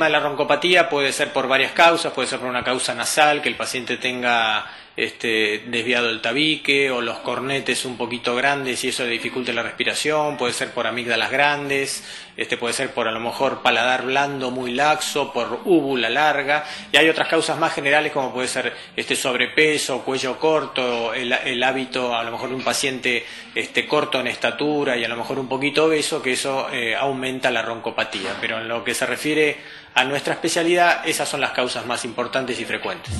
tema de la roncopatía puede ser por varias causas, puede ser por una causa nasal, que el paciente tenga desviado el tabique o los cornetes un poquito grandes y eso le dificulte la respiración, puede ser por amígdalas grandes, puede ser por a lo mejor paladar blando muy laxo, por úvula larga, y hay otras causas más generales como puede ser sobrepeso, cuello corto, el hábito a lo mejor de un paciente corto en estatura y a lo mejor un poquito obeso, que eso aumenta la roncopatía, pero en lo que se refiere a nuestra especialidad esas son las causas más importantes y frecuentes.